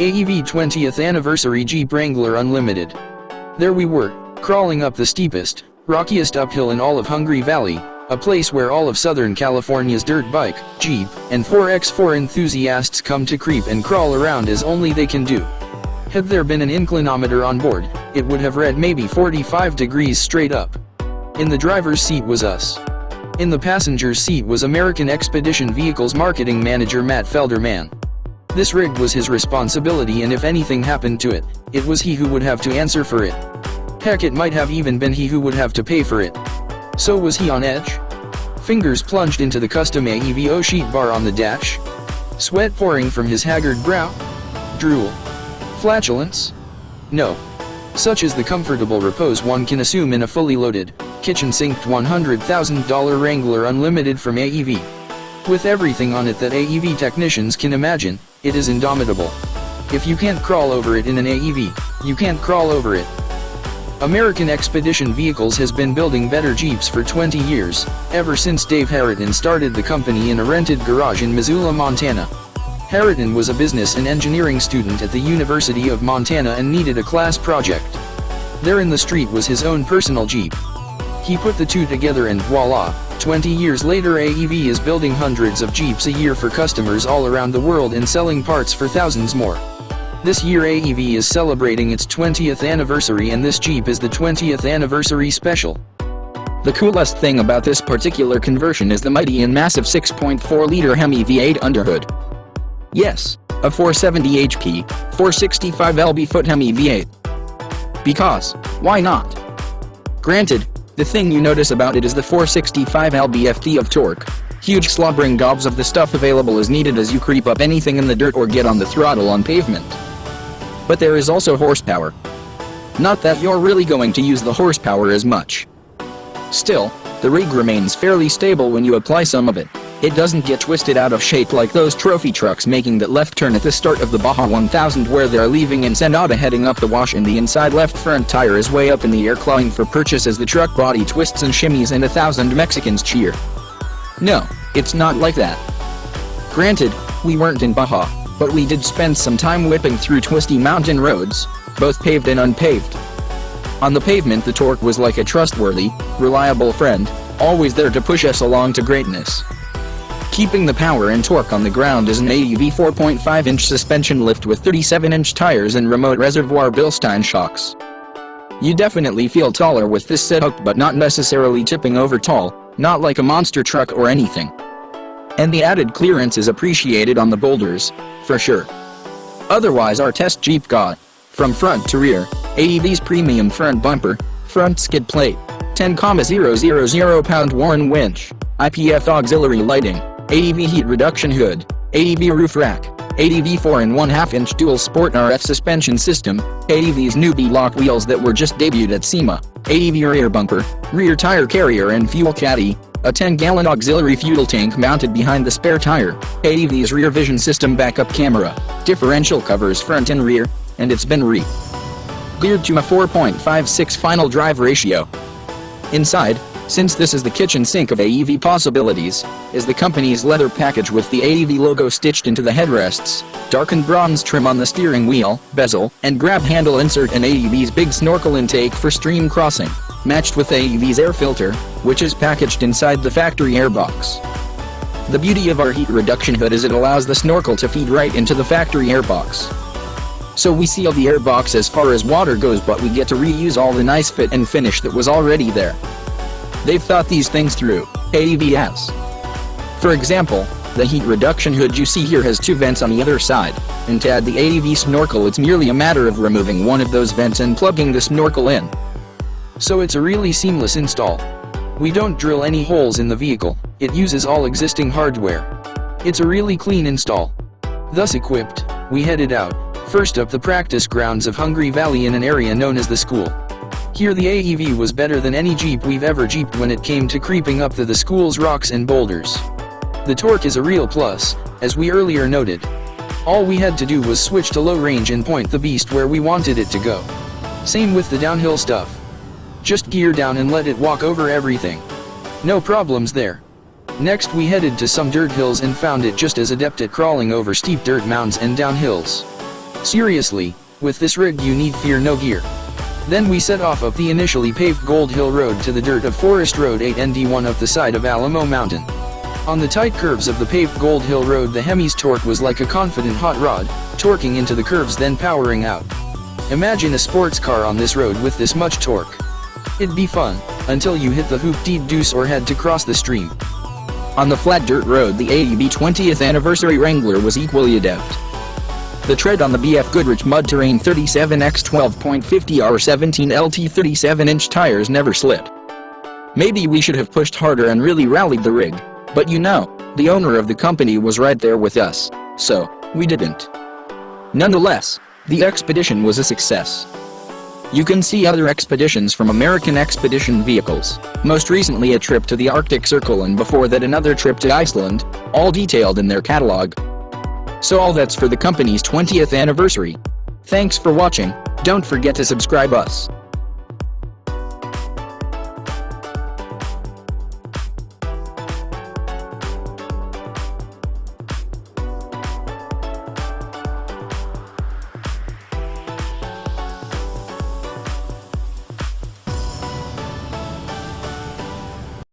AEV 20th Anniversary Jeep Wrangler Unlimited. There we were, crawling up the steepest, rockiest uphill in all of Hungry Valley, a place where all of Southern California's dirt bike, Jeep, and 4x4 enthusiasts come to creep and crawl around as only they can do. Had there been an inclinometer on board, it would have read maybe 45 degrees straight up. In the driver's seat was us. In the passenger's seat was American Expedition Vehicles marketing manager Matt Felderman. This rig was his responsibility, and if anything happened to it, it was he who would have to answer for it. Heck, it might have even been he who would have to pay for it. So was he on edge? Fingers plunged into the custom AEV sheet bar on the dash? Sweat pouring from his haggard brow? Drool? Flatulence? No. Such is the comfortable repose one can assume in a fully loaded, kitchen-sinked $100,000 Wrangler Unlimited from AEV. With everything on it that AEV technicians can imagine, it is indomitable. If you can't crawl over it in an AEV, you can't crawl over it. American Expedition Vehicles has been building better Jeeps for 20 years, ever since Dave Harriton started the company in a rented garage in Missoula, Montana. Harriton was a business and engineering student at the University of Montana and needed a class project. There in the street was his own personal Jeep. He put the two together and voila, 20 years later AEV is building hundreds of Jeeps a year for customers all around the world and selling parts for thousands more. This year AEV is celebrating its 20th anniversary, and this Jeep is the 20th anniversary special. The coolest thing about this particular conversion is the mighty and massive 6.4-liter Hemi V8 underhood. Yes, a 470 HP, 465 lb-foot Hemi V8. Because, why not? Granted, the thing you notice about it is the 465 lb-ft of torque. Huge slobbering gobs of the stuff available is needed as you creep up anything in the dirt or get on the throttle on pavement. But there is also horsepower. Not that you're really going to use the horsepower as much. Still, the rig remains fairly stable when you apply some of it. It doesn't get twisted out of shape like those trophy trucks making that left turn at the start of the Baja 1000 where they're leaving Ensenada heading up the wash and the inside left front tire is way up in the air clawing for purchase as the truck body twists and shimmies and 1,000 Mexicans cheer. No, it's not like that. Granted, we weren't in Baja, but we did spend some time whipping through twisty mountain roads, both paved and unpaved. On the pavement the torque was like a trustworthy, reliable friend, always there to push us along to greatness. Keeping the power and torque on the ground is an AEV 4.5-inch suspension lift with 37-inch tires and remote reservoir Bilstein shocks. You definitely feel taller with this setup, but not necessarily tipping over tall, not like a monster truck or anything. And the added clearance is appreciated on the boulders, for sure. Otherwise our test Jeep got, from front to rear, AEV's premium front bumper, front skid plate, 10,000 pound Warren winch, IPF auxiliary lighting, AEV heat reduction hood, AEV roof rack, AEV 4.5-inch dual sport RF suspension system, AEV's newbie lock wheels that were just debuted at SEMA, AEV rear bumper, rear tire carrier and fuel caddy, a 10-gallon auxiliary fuel tank mounted behind the spare tire, AEV's rear vision system backup camera, differential covers front and rear, and it's been geared to a 4.56 final drive ratio. Inside, since this is the kitchen sink of AEV possibilities, is the company's leather package with the AEV logo stitched into the headrests, darkened bronze trim on the steering wheel, bezel, and grab handle insert, and AEV's big snorkel intake for stream crossing, matched with AEV's air filter, which is packaged inside the factory airbox. The beauty of our heat reduction hood is it allows the snorkel to feed right into the factory airbox. So we seal the airbox as far as water goes, but we get to reuse all the nice fit and finish that was already there. They've thought these things through, AEV has. For example, the heat reduction hood you see here has two vents on the other side, and to add the AEV snorkel it's merely a matter of removing one of those vents and plugging the snorkel in. So it's a really seamless install. We don't drill any holes in the vehicle, it uses all existing hardware. It's a really clean install. Thus equipped, we headed out, first up the practice grounds of Hungry Valley in an area known as the school. Here the AEV was better than any Jeep we've ever Jeeped when it came to creeping up the school's rocks and boulders. The torque is a real plus, as we earlier noted. All we had to do was switch to low range and point the beast where we wanted it to go. Same with the downhill stuff. Just gear down and let it walk over everything. No problems there. Next we headed to some dirt hills and found it just as adept at crawling over steep dirt mounds and down hills. Seriously, with this rig you need fear no gear. Then we set off up the initially paved Gold Hill Road to the dirt of Forest Road 8ND1 up the side of Alamo Mountain. On the tight curves of the paved Gold Hill Road, the Hemi's torque was like a confident hot rod, torquing into the curves then powering out. Imagine a sports car on this road with this much torque. It'd be fun, until you hit the hoop-dee-deuce or had to cross the stream. On the flat dirt road, the AEV 20th anniversary Wrangler was equally adept. The tread on the BF Goodrich Mud Terrain 37x 12.50 R17 LT 37-inch tires never slipped. Maybe we should have pushed harder and really rallied the rig, but you know, the owner of the company was right there with us, so we didn't. Nonetheless, the expedition was a success. You can see other expeditions from American Expedition vehicles, most recently a trip to the Arctic Circle and before that another trip to Iceland, all detailed in their catalog. So all that's for the company's 20th anniversary. Thanks for watching, don't forget to subscribe us.